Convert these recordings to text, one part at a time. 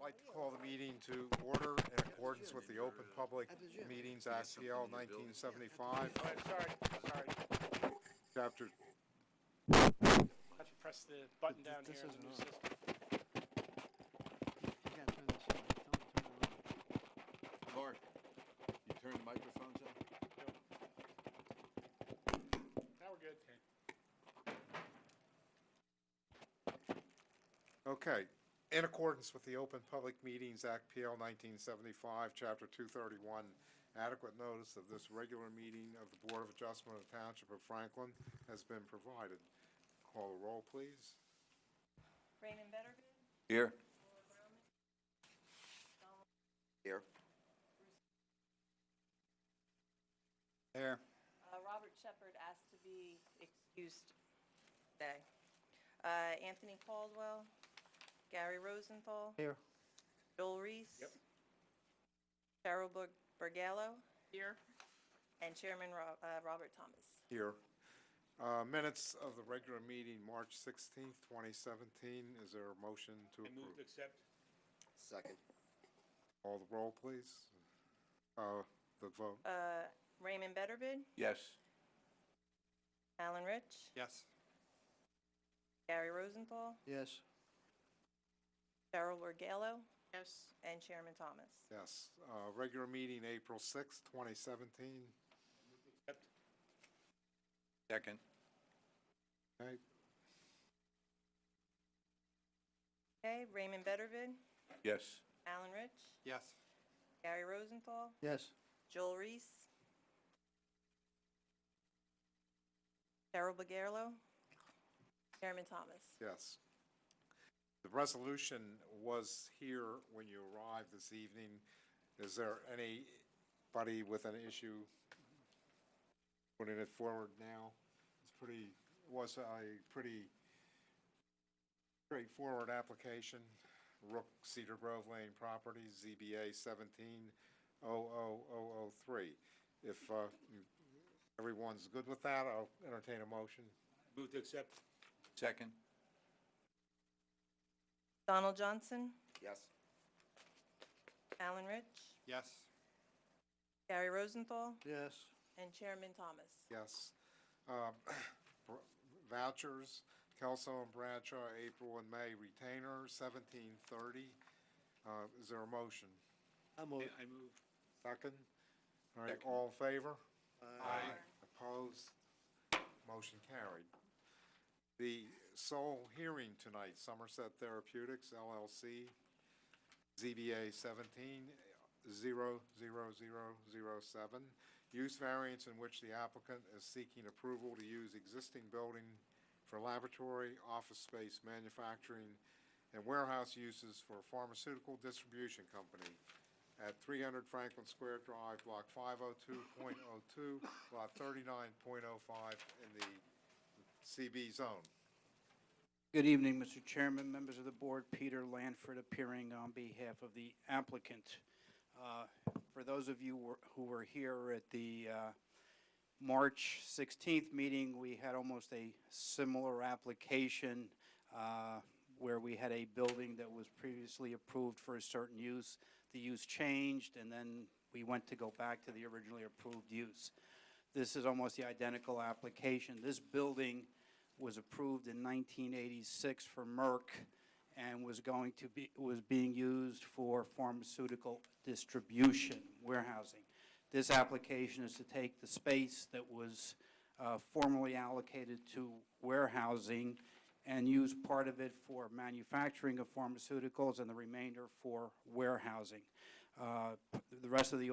like to call the meeting to order in accordance with the Open Public Meetings Act, PL 1975, Sorry. Chapter. Have to press the button down This here in the new isn't on. system. You gotta turn this on. Tell them to turn it on. Mark, you turn the microphones on? Now we're good. Okay. In accordance with the Open Public Meetings Act, PL 1975, Chapter 231, adequate notice of this regular meeting of the Board of Adjustment of the Township of Franklin has been provided. Call the roll, please. Raymond Bettergood. Here. Here. Here. Robert Shepard asked to be excused today. Anthony Caldwell. Gary Rosenthal. Here. Joel Reese. Yep. Cheryl Bergallo. Here. And Chairman Robert Thomas. Here. Minutes of the regular meeting, March 16th, 2017. Is there a motion to I move approve? to accept. Second. Call the roll, please. The vote. Raymond Bettergood. Yes. Alan Rich. Yes. Gary Rosenthal. Yes. Cheryl Bergallo. Yes. And Chairman Thomas. Yes. Regular meeting, April 6th, 2017. Accept. Second. Okay. Okay, Raymond Bettergood. Yes. Alan Rich. Yes. Gary Rosenthal. Yes. Joel Reese. Cheryl Bergallo. Chairman Thomas. Yes. The resolution was here when you arrived this evening. Is there anybody with an issue putting it forward now? Was a pretty straightforward application. Rook Cedar Grove Lane Properties, ZBA 17-00003. If everyone's good with that, I'll entertain a motion. Move to accept. Second. Donald Johnson. Yes. Alan Rich. Yes. Gary Rosenthal. Yes. And Chairman Thomas. Yes. Vouchers, Kelso and Bradshaw, April and May retainer, 1730. Is there a motion? I'll move. I move. Second? All right, Second. all in favor? Aye. Opposed? Motion carried. The sole hearing tonight, Somerset Therapeutics, LLC, ZBA 17-00007. Use variance in which the applicant is seeking approval to use existing building for laboratory, office space, manufacturing, and warehouse uses for a pharmaceutical distribution company at 300 Franklin Square Drive, Block 502.02, Lot 39.05 in the CB zone. Good evening, Mr. Chairman, members of the board. Peter Lanford appearing on behalf of the applicant. For those of you who were here at the March 16th meeting, we had almost a similar application where we had a building that was previously approved for a certain use. The use changed, and then we went to go back to the originally approved use. This is almost the identical application. This building was approved in 1986 for Merck and was being used for pharmaceutical distribution, warehousing. This application is to take the space that was formerly allocated to warehousing and use part of it for manufacturing of pharmaceuticals and the remainder for warehousing. The rest of the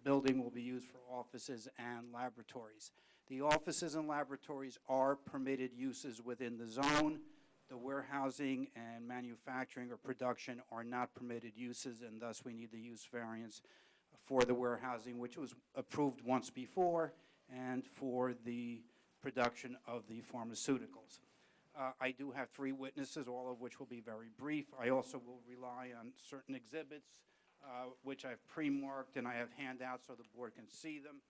building will be used for offices and laboratories. The offices and laboratories are permitted uses within the zone. The warehousing and manufacturing or production are not permitted uses, and thus we need the use variance for the warehousing, which was approved once before, and for the production of the pharmaceuticals. I do have 3 witnesses, all of which will be very brief. I also will rely on certain exhibits, which I've pre-marked and I have handouts so the board can see them.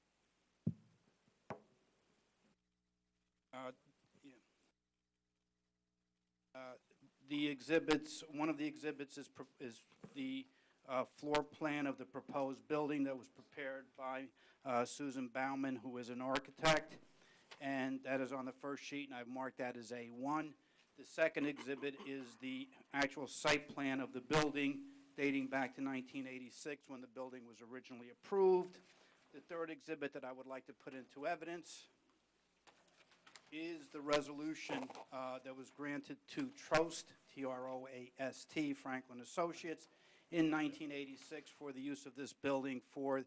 the exhibits, one of the exhibits is the floor plan of the proposed building that was prepared by Susan Bauman, who is an architect, and that is on the first sheet, and I've marked that as A1. The second exhibit is the actual site plan of the building dating back to 1986 when the building was originally approved. The third exhibit that I would like to put into evidence is the resolution that was granted to Trost, T-R-O-A-S-T, Franklin Associates, in 1986 for the use of this building for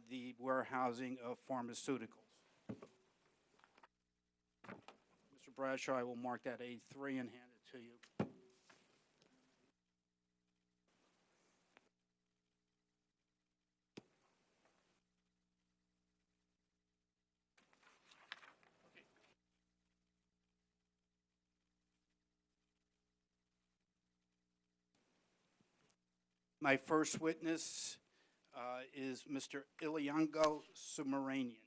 the warehousing of pharmaceuticals. Mr. Bradshaw, I will mark that A3 and hand it to you. My first witness is Mr. Ilyango Sumeranian.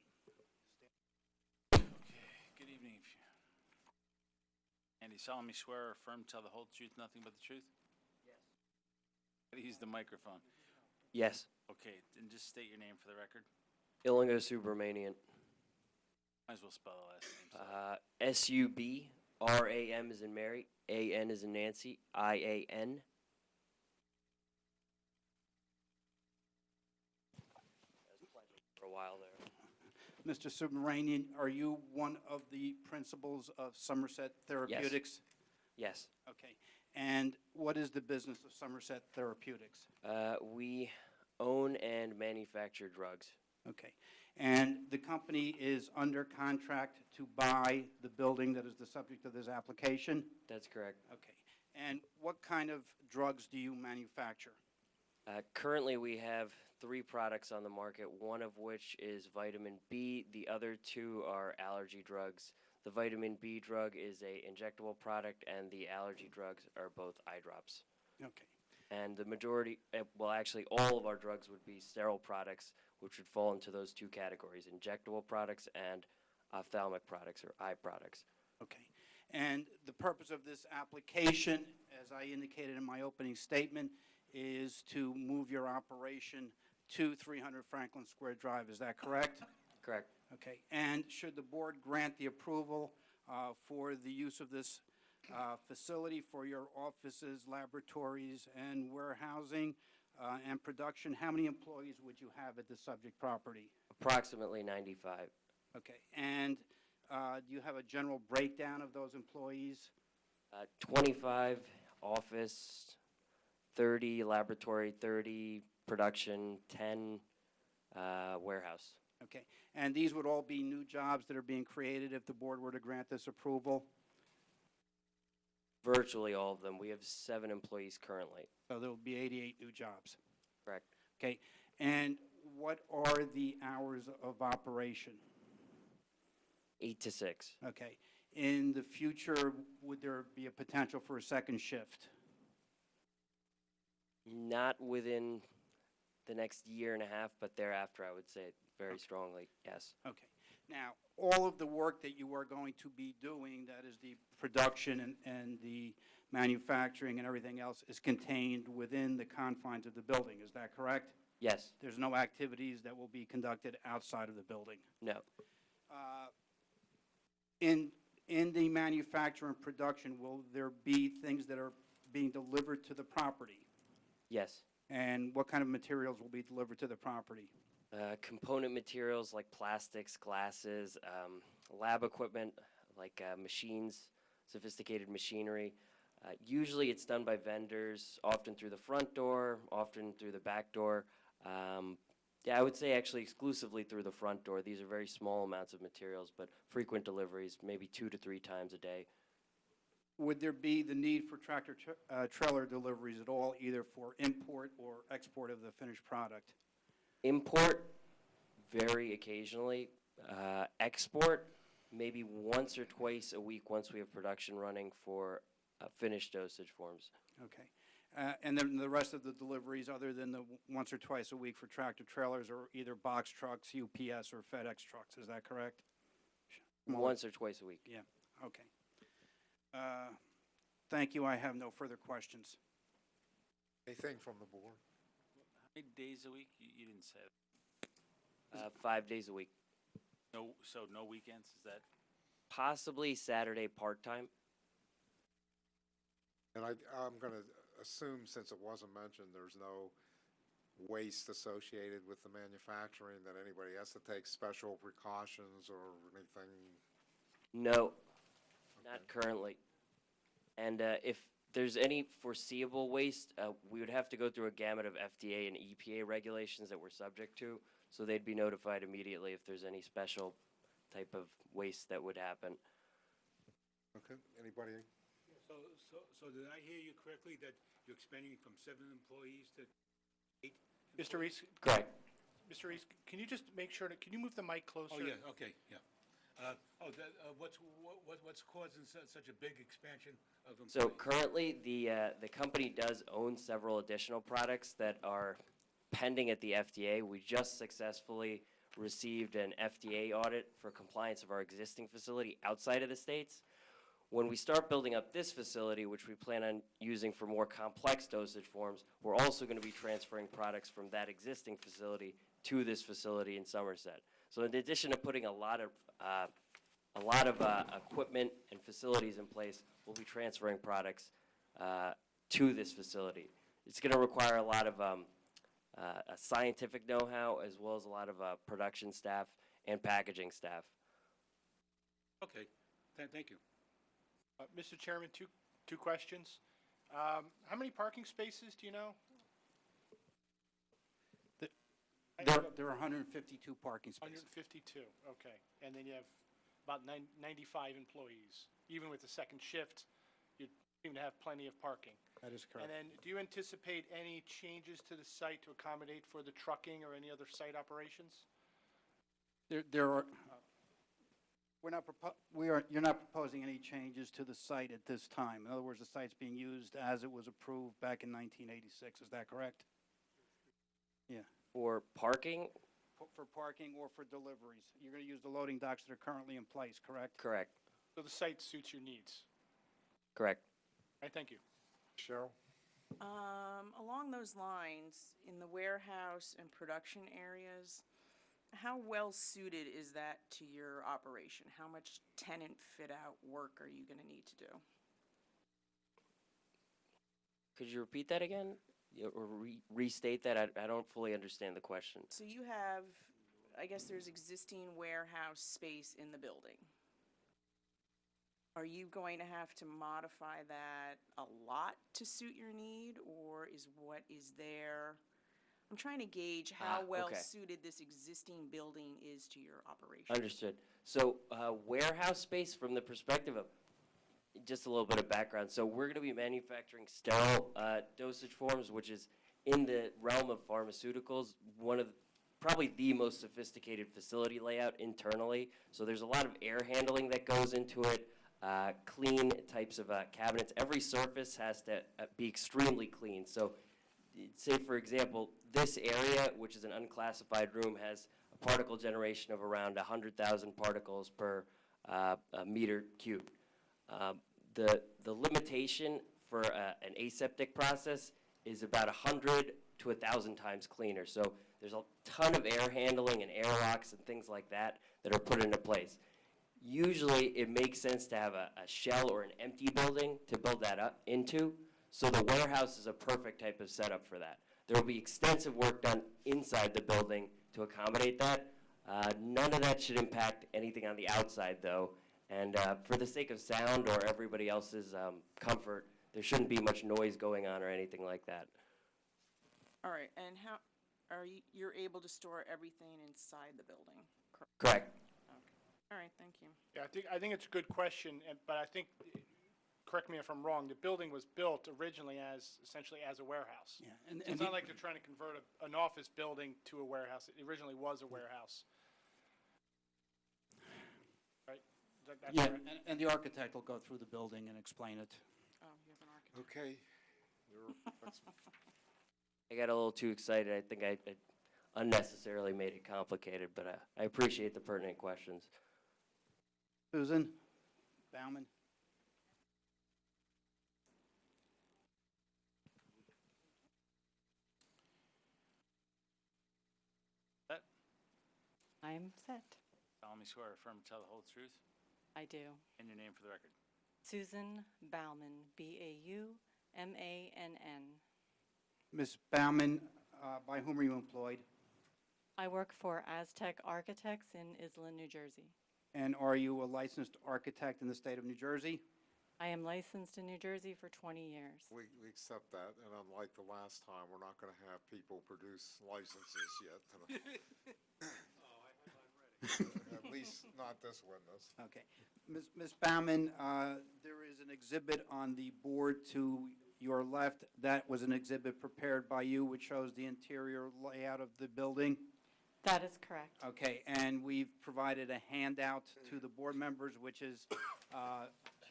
Good evening. Andy, solemnly swear or affirm to tell the whole truth, nothing but the truth? Yes. Use the microphone. Yes. Okay, and just state your name for the record. Ilingo Subramanian. Might as well spell the last name. S-U-B-R-A-M as in Mary, A-N as in Nancy, I-A-N. For a while there. Mr. Subramanian, are you one of the principals of Somerset Therapeutics? Yes. Okay. And what is the business of Somerset Therapeutics? We own and manufacture drugs. Okay. And the company is under contract to buy the building that is the subject of this application? That's correct. Okay. And what kind of drugs do you manufacture? Currently, we have 3 products on the market, one of which is vitamin B. The other 2 are allergy drugs. The vitamin B drug is a injectable product, and the allergy drugs are both eye drops. Okay. And the majority, well, actually, all of our drugs would be sterile products, which would fall into those 2 categories, injectable products and ophthalmic products or eye products. Okay. And the purpose of this application, as I indicated in my opening statement, is to move your operation to 300 Franklin Square Drive. Is that correct? Correct. Okay. And should the board grant the approval for the use of this facility for your offices, laboratories, and warehousing and production, how many employees would you have at the subject property? Approximately 95. Okay. And do you have a general breakdown of those employees? 25 office, 30 laboratory, 30 production, 10 warehouse. Okay. And these would all be new jobs that are being created if the board were to grant this approval? Virtually all of them. We have 7 employees currently. So there will be 88 new jobs. Correct. Okay. And what are the hours of operation? 8 to 6. Okay. In the future, would there be a potential for a second shift? Not within the next year and a half, but thereafter, I would say very strongly, yes. Okay. Now, all of the work that you are going to be doing, that is the production and the manufacturing and everything else, is contained within the confines of the building. Is that correct? Yes. There's no activities that will be conducted outside of the building? No. In the manufacture and production, will there be things that are being delivered to the property? Yes. And what kind of materials will be delivered to the property? Component materials like plastics, glasses, lab equipment like machines, sophisticated machinery. Usually it's done by vendors, often through the front door, often through the back door. Yeah, I would say actually exclusively through the front door. These are very small amounts of materials, but frequent deliveries, maybe 2 to 3 times a day. Would there be the need for tractor-trailer deliveries at all, either for import or export of the finished product? Import, very occasionally. Export, maybe once or twice a week once we have production running for finished dosage forms. Okay. And then the rest of the deliveries, other than the once or twice a week for tractor-trailers, are either box trucks, UPS, or FedEx trucks. Is that correct? Once or twice a week. Yeah. Okay. Thank you. I have no further questions. Anything from the board? How many days a week? You didn't say that. 5 days a week. No, so no weekends, is that? Possibly Saturday part-time. And I'm going to assume, since it wasn't mentioned, there's no waste associated with the manufacturing, that anybody has to take special precautions or anything? No, not currently. And if there's any foreseeable waste, we would have to go through a gamut of FDA and EPA regulations that we're subject to, so they'd be notified immediately if there's any special type of waste that would happen. Okay, anybody? So did I hear you correctly that you're expanding from 7 employees to 8? Mr. Reese, Correct. Mr. Reese, can you just make sure, can you move the mic closer? Oh, yeah, okay, yeah. What's causing such a big expansion of employees? So currently, the company does own several additional products that are pending at the FDA. We just successfully received an FDA audit for compliance of our existing facility outside of the States. When we start building up this facility, which we plan on using for more complex dosage forms, we're also going to be transferring products from that existing facility to this facility in Somerset. So in addition to putting a lot of equipment and facilities in place, we'll be transferring products to this facility. It's going to require a lot of a scientific know-how, as well as a lot of production staff and packaging staff. Okay, thank you. Mr. Chairman, two questions. How many parking spaces do you know? There are 152 parking spaces. 152, okay. And then you have about 95 employees. Even with the second shift, you seem to have plenty of parking. That is correct. And then, do you anticipate any changes to the site to accommodate for the trucking or any other site operations? There are, you're not proposing any changes to the site at this time. In other words, the site's being used as it was approved back in 1986. Is that correct? Yeah. For parking, For parking or for deliveries. You're going to use the loading docks that are currently in place, correct? correct, So the site suits your needs. correct. All right, thank you. Cheryl? Along those lines, in the warehouse and production areas, how well suited is that to your operation? How much tenant fit-out work are you going to need to do? Could you repeat that again? Or restate that? I don't fully understand the question. So you have, I guess there's existing warehouse space in the building. Are you going to have to modify that a lot to suit your need, or is what is there? I'm trying to gauge how well okay. suited this existing building is to your operation. Understood. So warehouse space from the perspective of, just a little bit of background. So we're going to be manufacturing sterile dosage forms, which is in the realm of pharmaceuticals, probably the most sophisticated facility layout internally. So there's a lot of air handling that goes into it, clean types of cabinets. Every surface has to be extremely clean. So say, for example, this area, which is an unclassified room, has a particle generation of around 100,000 particles per meter cubed. The limitation for an aseptic process is about 100 to 1,000 times cleaner. So there's a ton of air handling and airlocks and things like that are put into place. Usually it makes sense to have a shell or an empty building to build that up into. So the warehouse is a perfect type of setup for that. There will be extensive work done inside the building to accommodate that. None of that should impact anything on the outside, though. And for the sake of sound or everybody else's comfort, there shouldn't be much noise going on or anything like that. All right, and how are you're able to store everything inside the building? Correct. Okay. All right, thank you. Yeah, I think it's a good question, but I think, correct me if I'm wrong, the building was built originally essentially as a warehouse. Yeah, So it's not like they're trying to convert an office building to a warehouse. It originally was a warehouse. Right? That's Yeah, correct? and the architect will go through the building and explain it. Oh, you have an architect. Okay. I got a little too excited. I think I unnecessarily made it complicated, but I appreciate the pertinent questions. Susan Bauman? I'm set. solemnly swear or affirm to tell the whole truth I do. and your name for the record. Susan Baumann, Baumann. Ms. Baumann, by whom are you employed? I work for Aztec Architects in Isla, New Jersey. And are you a licensed architect in the state of New Jersey? I am licensed in New Jersey for 20 years. We accept that, and unlike the last time, we're not going to have people produce licenses yet. At least not this witness. Okay. Ms. Baumann, there is an exhibit on the board to your left. That was an exhibit prepared by you, which shows the interior layout of the building. That is correct. Okay, and we've provided a handout to the board members, which is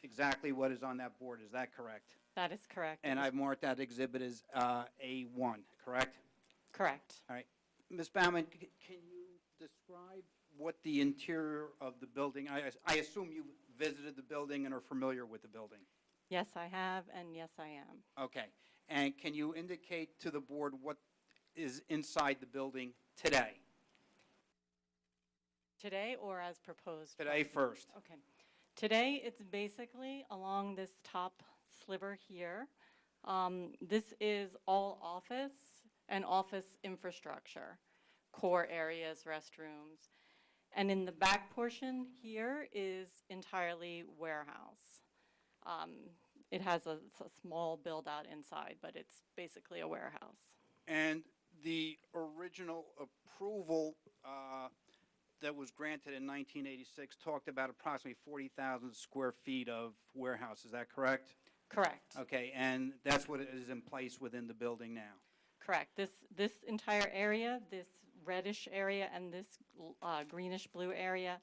exactly what is on that board. Is that correct? That is correct. And I've marked that exhibit as A1, correct? Correct. All right. Ms. Baumann, can you describe what the interior of the building, I assume you visited the building and are familiar with the building? Yes, I have, and yes, I am. Okay. And can you indicate to the board what is inside the building today? Today or as proposed? Today first. Okay. Today, it's basically along this top sliver here. This is all office and office infrastructure, core areas, restrooms. And in the back portion here is entirely warehouse. It has a small build-out inside, but it's basically a warehouse. And the original approval that was granted in 1986 talked about approximately 40,000 square feet of warehouse. Is that correct? Correct. Okay, and that's what is in place within the building now. Correct. This entire area, this reddish area and this greenish blue area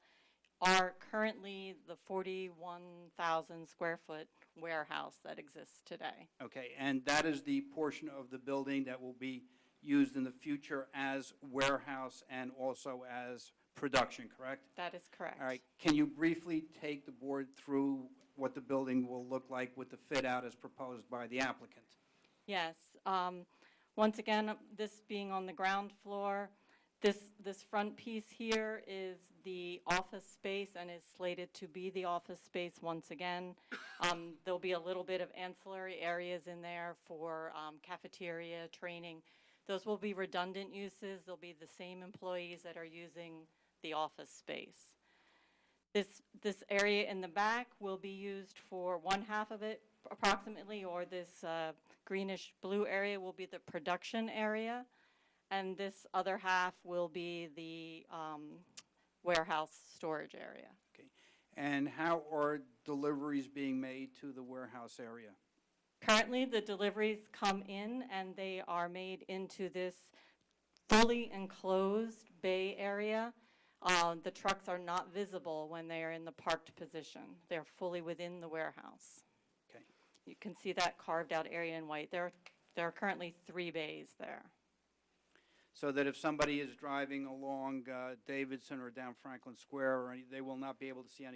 are currently the 41,000 square foot warehouse that exists today. Okay, and that is the portion of the building that will be used in the future as warehouse and also as production, correct? That is correct. All right, can you briefly take the board through what the building will look like with the fit-out as proposed by the applicant? Yes. Once again, this being on the ground floor, this front piece here is the office space and is slated to be the office space once again. There'll be a little bit of ancillary areas in there for cafeteria, training. Those will be redundant uses. They'll be the same employees that are using the office space. This area in the back will be used for one half of it approximately, or this greenish blue area will be the production area, and this other half will be the warehouse storage area. Okay, and how are deliveries being made to the warehouse area? Currently, the deliveries come in and they are made into this fully enclosed bay area. The trucks are not visible when they are in the parked position. They're fully within the warehouse. Okay. You can see that carved out area in white. There are currently 3 bays there. So that if somebody is driving along Davidson or down Franklin Square, or they will not be able to see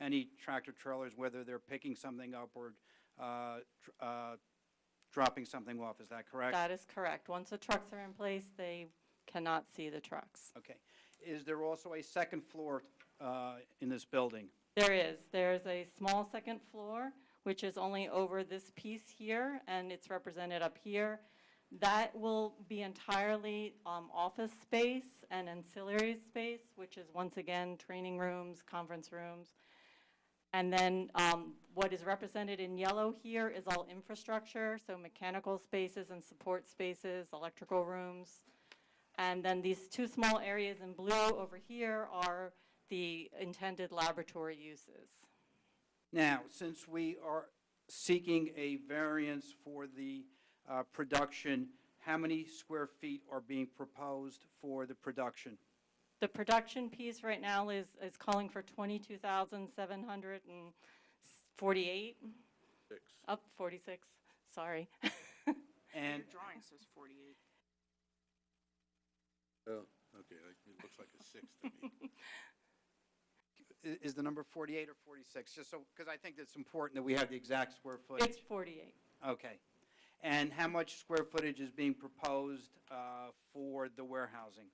any tractor trailers, whether they're picking something up or dropping something off. Is that correct? That is correct. Once the trucks are in place, they cannot see the trucks. Okay. Is there also a second floor in this building? There is. There's a small second floor, which is only over this piece here, and it's represented up here. That will be entirely office space and ancillary space, which is once again training rooms, conference rooms. And then what is represented in yellow here is all infrastructure, so mechanical spaces and support spaces, electrical rooms. And then these 2 small areas in blue over here are the intended laboratory uses. Now, since we are seeking a variance for the production, how many square feet are being proposed for the production? The production piece right now is calling for 22,748. 46, sorry. And Your drawing says 48. Oh, okay, it looks like a 6 to me. is the number 48 or 46? Just so, because I think it's important that we have the exact square footage. It's 48. Okay. And how much square footage is being proposed for the warehousing?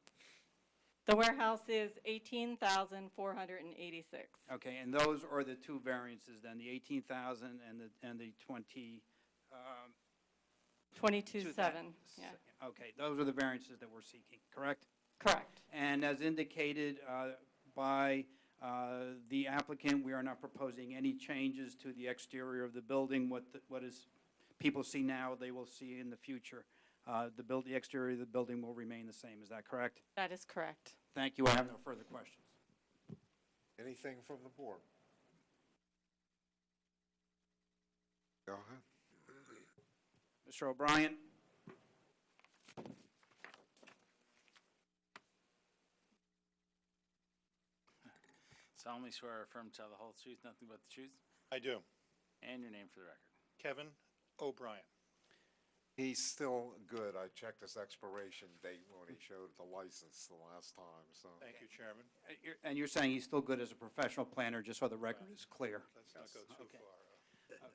The warehouse is 18,486. Okay, and those are the two variances then, the 18,000 and the 22.7, yeah, Okay, those are the variances that we're seeking, correct? correct. And as indicated by the applicant, we are not proposing any changes to the exterior of the building. What is people see now, they will see in the future. The exterior of the building will remain the same. Is that correct? That is correct. Thank you. I have no further questions. Anything from the board? Go ahead. Mr. O'Brien? Solemnly swear or affirm to tell the whole truth, nothing but the truth, I do. and your name for the record. Kevin O'Brien. He's still good. I checked his expiration date when he showed the license the last time, so. Thank you, Chairman. And you're saying he's still good as a professional planner, just so the record is clear? Let's not go too Okay. far.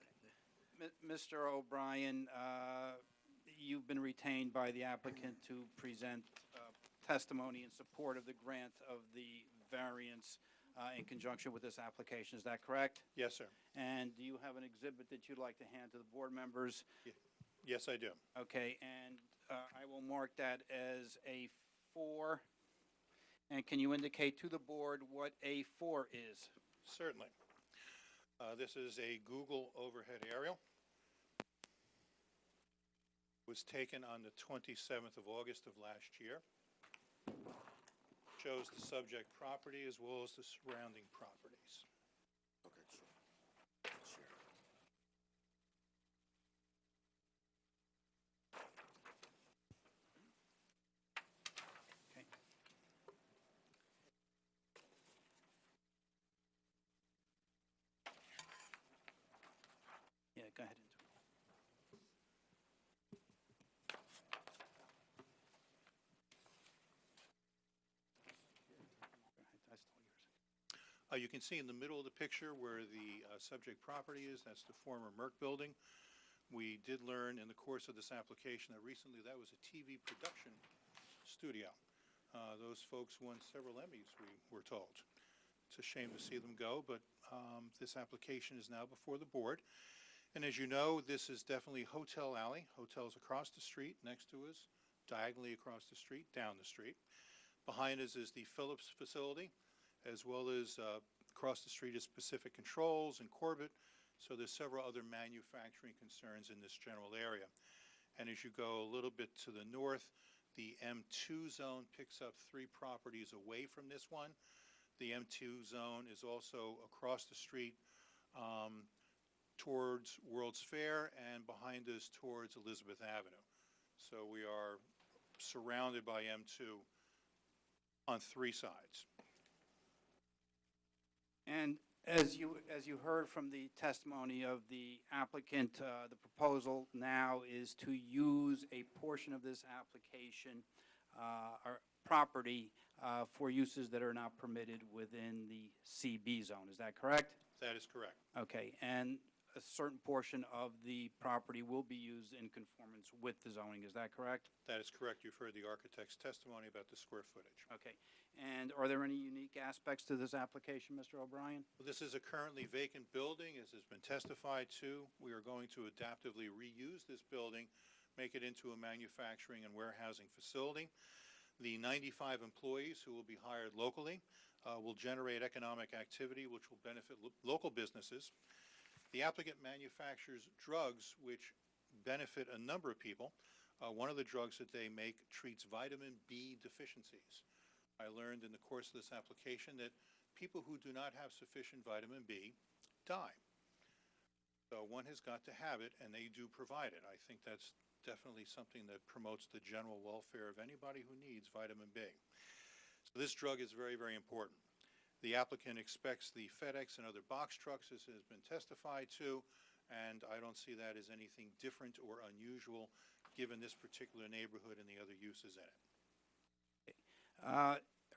Mr. O'Brien, you've been retained by the applicant to present testimony in support of the grant of the variance in conjunction with this application. Is that correct? Yes, sir. And do you have an exhibit that you'd like to hand to the board members? Yes, I do. Okay, and I will mark that as A4. And can you indicate to the board what A4 is? Certainly. This is a Google overhead aerial. Was taken on the 27th of August of last year. Shows the subject property as well as the surrounding properties. Okay, sure. Okay. Yeah, go ahead. You can see in the middle of the picture where the subject property is. That's the former Merck building. We did learn in the course of this application that recently that was a TV production studio. Those folks won several Emmys, we were told. It's a shame to see them go, but this application is now before the board. And as you know, this is definitely Hotel Alley. Hotels across the street, next to us, diagonally across the street, down the street. Behind us is the Phillips facility, as well as across the street is Pacific Controls and Corbett. So there's several other manufacturing concerns in this general area. And as you go a little bit to the north, the M2 zone picks up 3 properties away from this one. The M2 zone is also across the street towards World's Fair and behind us towards Elizabeth Avenue. So we are surrounded by M2 on 3 sides. And as you heard from the testimony of the applicant, the proposal now is to use a portion of this application or property for uses that are not permitted within the CB zone. Is that correct? That is correct. Okay, and a certain portion of the property will be used in conformance with the zoning. Is that correct? That is correct. You've heard the architect's testimony about the square footage. Okay. And are there any unique aspects to this application, Mr. O'Brien? Well, this is a currently vacant building, as has been testified to. We are going to adaptively reuse this building, make it into a manufacturing and warehousing facility. The 95 employees who will be hired locally will generate economic activity which will benefit local businesses. The applicant manufactures drugs which benefit a number of people. One of the drugs that they make treats vitamin B deficiencies. I learned in the course of this application that people who do not have sufficient vitamin B die. So one has got to have it, and they do provide it. I think that's definitely something that promotes the general welfare of anybody who needs vitamin B. So this drug is very, very important. The applicant expects the FedEx and other box trucks, as has been testified to, and I don't see that as anything different or unusual given this particular neighborhood and the other uses in it.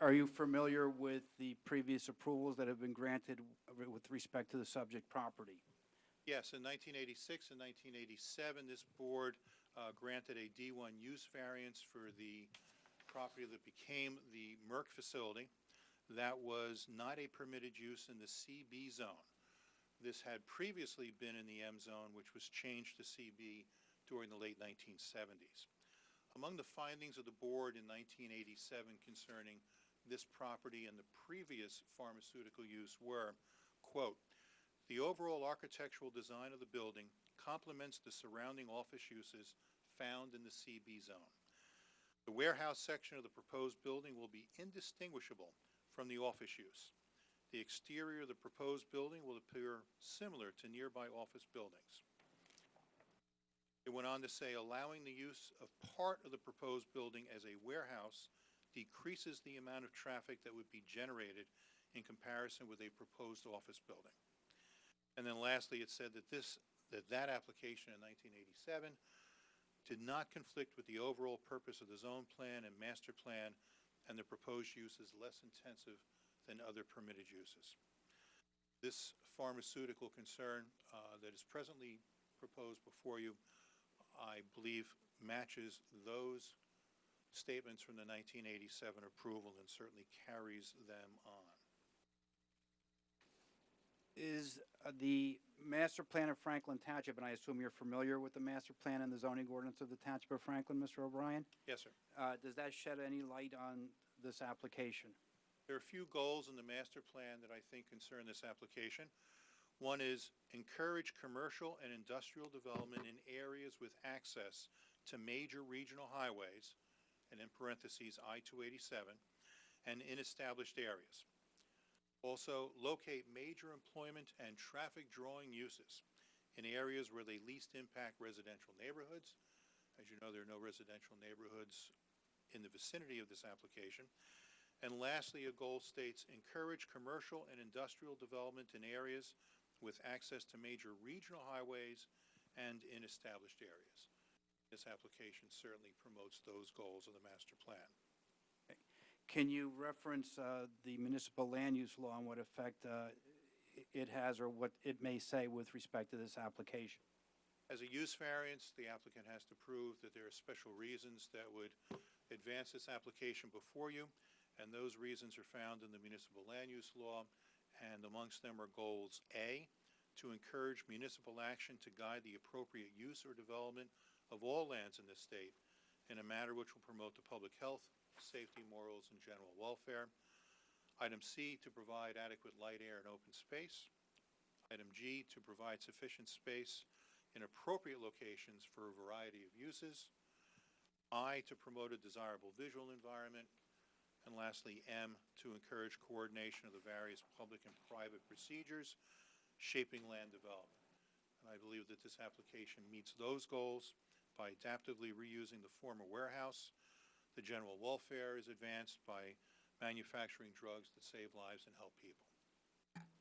Are you familiar with the previous approvals that have been granted with respect to the subject property? Yes, in 1986 and 1987, this board granted a D1 use variance for the property that became the Merck facility. That was not a permitted use in the CB zone. This had previously been in the M zone, which was changed to CB during the late 1970s. Among the findings of the board in 1987 concerning this property and the previous pharmaceutical use were, quote, "The overall architectural design of the building complements the surrounding office uses found in the CB zone. The warehouse section of the proposed building will be indistinguishable from the office use. The exterior of the proposed building will appear similar to nearby office buildings." It went on to say, "Allowing the use of part of the proposed building as a warehouse decreases the amount of traffic that would be generated in comparison with a proposed office building." And then lastly, it said that that application in 1987 did not conflict with the overall purpose of the zone plan and master plan, and the proposed use is less intensive than other permitted uses. This pharmaceutical concern that is presently proposed before you, I believe, matches those statements from the 1987 approval and certainly carries them on. Is the master plan of Franklin Township, and I assume you're familiar with the master plan and the zoning ordinance of the Township of Franklin, Mr. O'Brien? Yes, sir. Does that shed any light on this application? There are a few goals in the master plan that I think concern this application. One is encourage commercial and industrial development in areas with access to major regional highways, and in parentheses I-287, and in established areas. Also, locate major employment and traffic drawing uses in areas where they least impact residential neighborhoods. As you know, there are no residential neighborhoods in the vicinity of this application. And lastly, a goal states, encourage commercial and industrial development in areas with access to major regional highways and in established areas. This application certainly promotes those goals of the master plan. Can you reference the municipal land use law and what effect it has or what it may say with respect to this application? As a use variance, the applicant has to prove that there are special reasons that would advance this application before you, and those reasons are found in the municipal land use law, and amongst them are goals A, to encourage municipal action to guide the appropriate use or development of all lands in this state in a manner which will promote the public health, safety, morals, and general welfare. Item C, to provide adequate light, air, and open space. Item G, to provide sufficient space in appropriate locations for a variety of uses. I, to promote a desirable visual environment. And lastly, M, to encourage coordination of the various public and private procedures shaping land development. And I believe that this application meets those goals by adaptively reusing the former warehouse. The general welfare is advanced by manufacturing drugs that save lives and help people.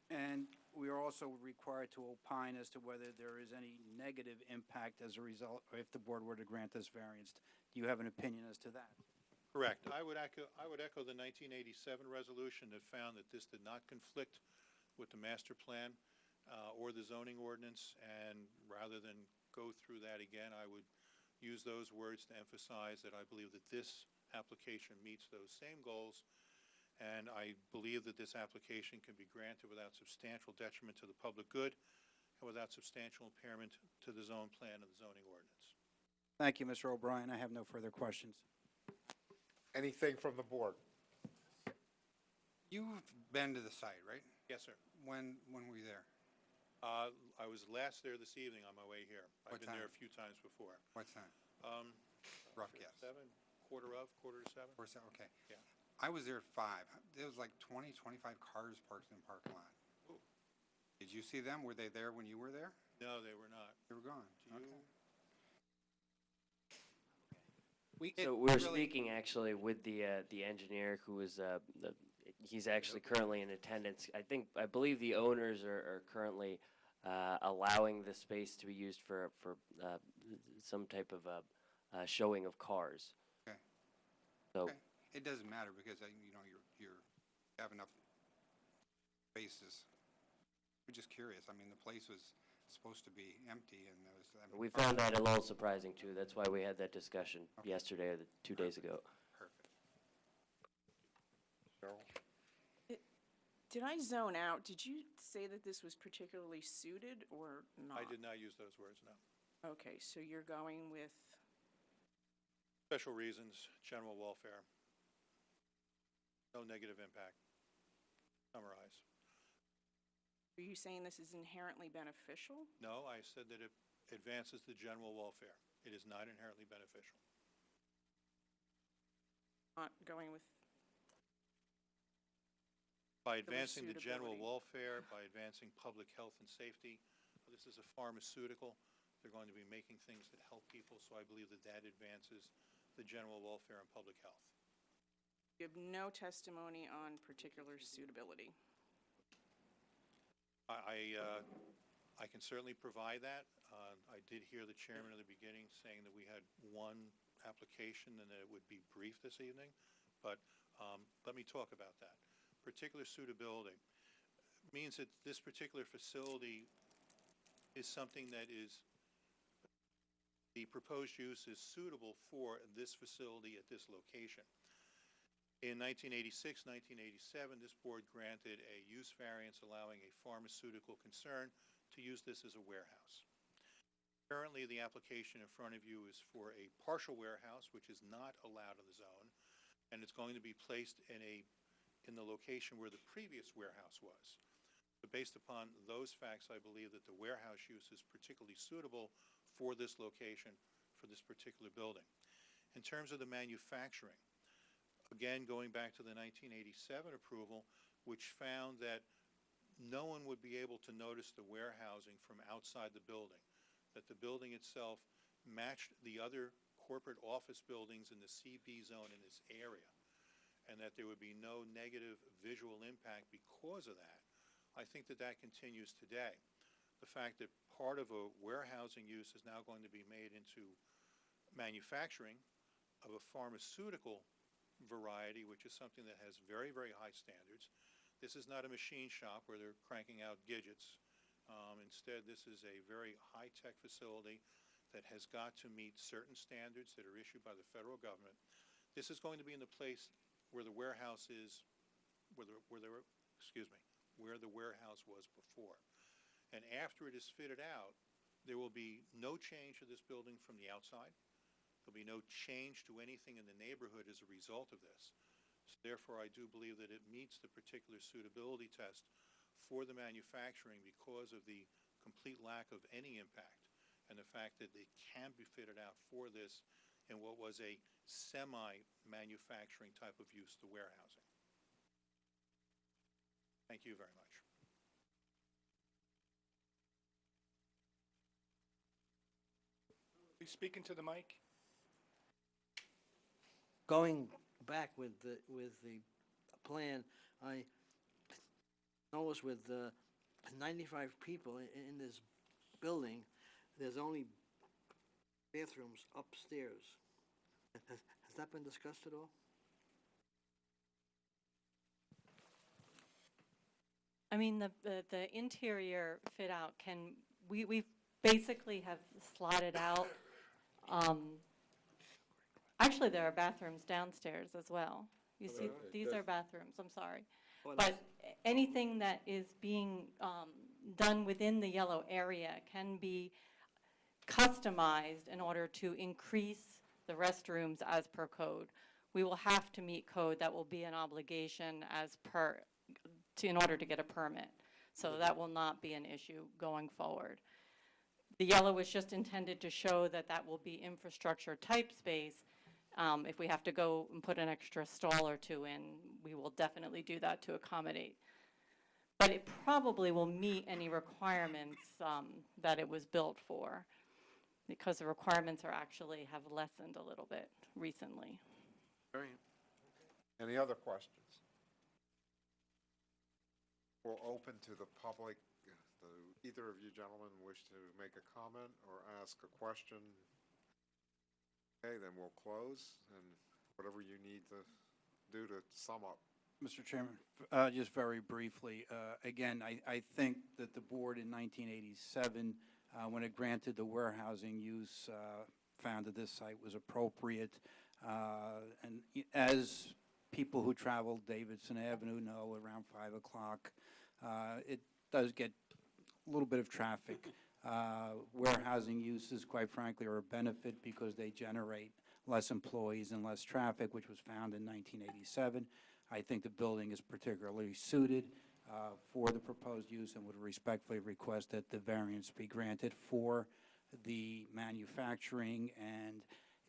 And we are also required to opine as to whether there is any negative impact as a result, or if the board were to grant this variance. Do you have an opinion as to that? Correct. I would echo the 1987 resolution that found that this did not conflict with the master plan or the zoning ordinance, and rather than go through that again, I would use those words to emphasize that I believe that this application meets those same goals, and I believe that this application can be granted without substantial detriment to the public good and without substantial impairment to the zone plan and the zoning ordinance. Thank you, Mr. O'Brien. I have no further questions. Anything from the board? You've been to the site, right? Yes, sir. When were you there? I was last there this evening on my way here. I've What been there time? a few times before. What time? Rough guess. 7, quarter to 7. Okay. Yeah. I was there at 5. There was like 20, 25 cars parked in the parking lot. Ooh. Did you see them? Were they there when you were there? No, they were not. They were gone. Do you- Okay. So we're speaking actually with the engineer who is, he's actually currently in attendance. I believe the owners are currently allowing the space to be used for some type of showing of cars. Okay. So, Okay. It doesn't matter because, you have enough spaces. We're just curious. I mean, the place was supposed to be empty, and there was... we found that a little surprising too. That's why we had that discussion yesterday or 2 days ago. Perfect. Carol? Did I zone out? Did you say that this was particularly suited or not? I did not use those words, no. Okay, so you're going with, Special reasons, general welfare. No negative impact. Summarize. are you saying this is inherently beneficial? No, I said that it advances the general welfare. It is not inherently beneficial. Not going with, By advancing the general suitability. welfare, by advancing public health and safety, this is a pharmaceutical. They're going to be making things that help people, so I believe that that advances the general welfare and public health. you have no testimony on particular suitability. I can certainly provide that. I did hear the chairman at the beginning saying that we had one application and that it would be brief this evening, but let me talk about that. Particular suitability means that this particular facility is something that is, the proposed use is suitable for this facility at this location. In 1986, 1987, this board granted a use variance allowing a pharmaceutical concern to use this as a warehouse. Currently, the application in front of you is for a partial warehouse, which is not allowed in the zone, and it's going to be placed in the location where the previous warehouse was. But based upon those facts, I believe that the warehouse use is particularly suitable for this location, for this particular building. In terms of the manufacturing, again, going back to the 1987 approval, which found that no one would be able to notice the warehousing from outside the building, that the building itself matched the other corporate office buildings in the CB zone in this area, and that there would be no negative visual impact because of that. I think that that continues today. The fact that part of a warehousing use is now going to be made into manufacturing of a pharmaceutical variety, which is something that has very, very high standards. This is not a machine shop where they're cranking out gadgets. Instead, this is a very high-tech facility that has got to meet certain standards that are issued by the federal government. This is going to be in the place where the warehouse is, where the warehouse was before. And after it is fitted out, there will be no change to this building from the outside. There'll be no change to anything in the neighborhood as a result of this. So therefore, I do believe that it meets the particular suitability test for the manufacturing because of the complete lack of any impact and the fact that it can be fitted out for this in what was a semi-manufacturing type of use, the warehousing. Thank you very much. Please speak into the mic. Going back with the plan, I noticed with 95 people in this building, there's only bathrooms upstairs. Has that been discussed at all? I mean, the interior fit out we basically have slotted out. Actually, there are bathrooms downstairs as well. You see, these are bathrooms, I'm sorry. But anything that is being done within the yellow area can be customized in order to increase the restrooms as per code. We will have to meet code. That will be an obligation in order to get a permit. So that will not be an issue going forward. The yellow is just intended to show that that will be infrastructure type space. If we have to go and put an extra stall or two in, we will definitely do that to accommodate. But it probably will meet any requirements that it was built for, because the requirements have lessened a little bit recently. Any other questions? We'll open to the public. Do either of you gentlemen wish to make a comment or ask a question? Okay, then we'll close, and whatever you need to do to sum up. Mr. Chairman, just very briefly, again, I think that the board in 1987, when it granted the warehousing use, found that this site was appropriate. And as people who travel Davidson Avenue know around 5 o'clock, it does get a little bit of traffic. Warehousing uses, quite frankly, are a benefit because they generate less employees and less traffic, which was found in 1987. I think the building is particularly suited for the proposed use and would respectfully request that the variance be granted for the manufacturing and,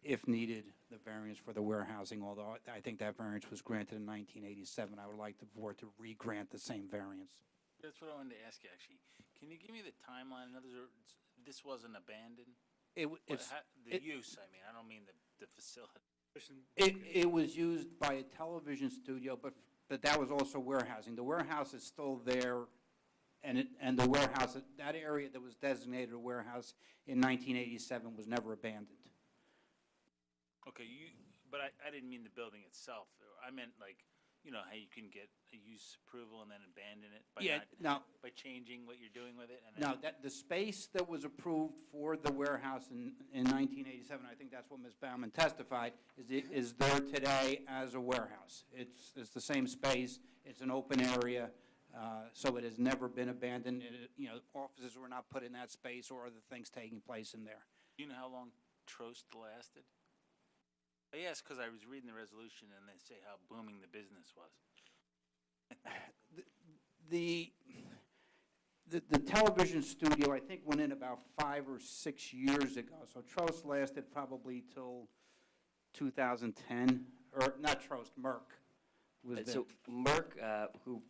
if needed, the variance for the warehousing, although I think that variance was granted in 1987. I would like the board to re-grant the same variance. That's what I wanted to ask you, actually. Can you give me the timeline? In other words, this wasn't abandoned? The use, I mean, I don't mean the facility. It was used by a television studio, but that was also warehousing. The warehouse is still there, and the warehouse, that area that was designated a warehouse in 1987 was never abandoned. Okay, but I didn't mean the building itself. I meant like, you know, how you can get a use approval and then abandon it by changing what you're doing with it? No, the space that was approved for the warehouse in 1987, I think that's what Ms. Baumann testified, is there today as a warehouse. It's the same space. It's an open area, so it has never been abandoned. Offices were not put in that space or other things taking place in there. Do you know how long Trost lasted? I asked because I was reading the resolution and they say how booming the business was. The television studio, I think, went in about 5 or 6 years ago. So Trost lasted probably till 2010, or not Trost, Merck was there. So Merck, who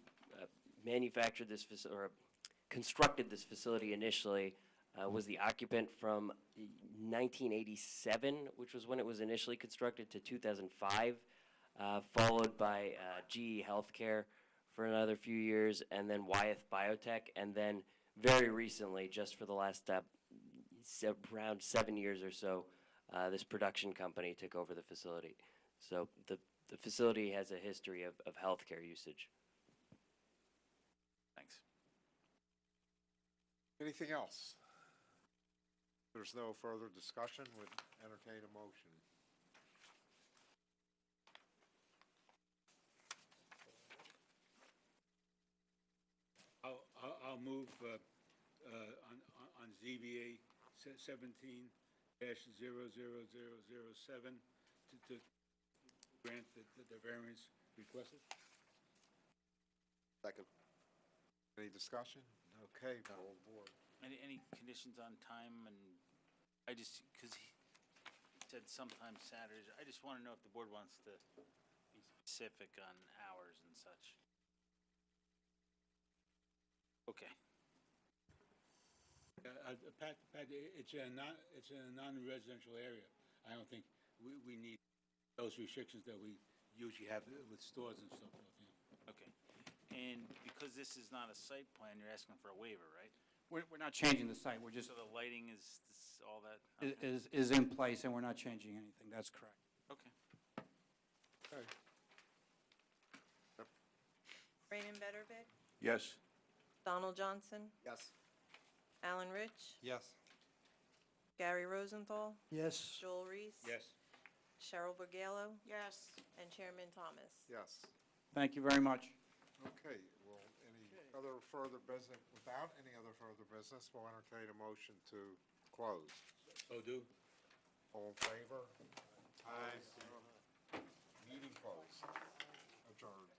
manufactured this or constructed this facility initially, was the occupant from 1987, which was when it was initially constructed, to 2005, followed by GE Healthcare for another few years, and then Wyeth Biotech, and then very recently, just for the last around 7 years or so, this production company took over the facility. So the facility has a history of healthcare usage. Thanks. Anything else? There's no further discussion, would entertain a motion. I'll move on ZBA 17-00007 to grant the variance requested. Second. Any discussion? Okay, full board. Any conditions on time? And I just, because he said sometimes Saturdays, I just want to know if the board wants to be specific on hours and such. Okay. Pat, it's in a non-residential area. I don't think we need those restrictions that we usually have with stores and so forth. Yeah. Okay. And because this is not a site plan, you're asking for a waiver, right? We're not changing the site. We're just So the lighting is all that? Okay. is in place, and we're not changing anything. That's correct. Okay. Okay. Raymond Bettervig, Yes. Donald Johnson, Yes. Alan Rich, Yes. Gary Rosenthal, Yes. Joel Reese. Yes. Cheryl Bergallo, Yes. and Chairman Thomas. Yes. Thank you very much. Okay, well, any other further business, without any other further business, we'll entertain a motion to close. So do. All in favor? Aye. Meeting closed. Adjourned.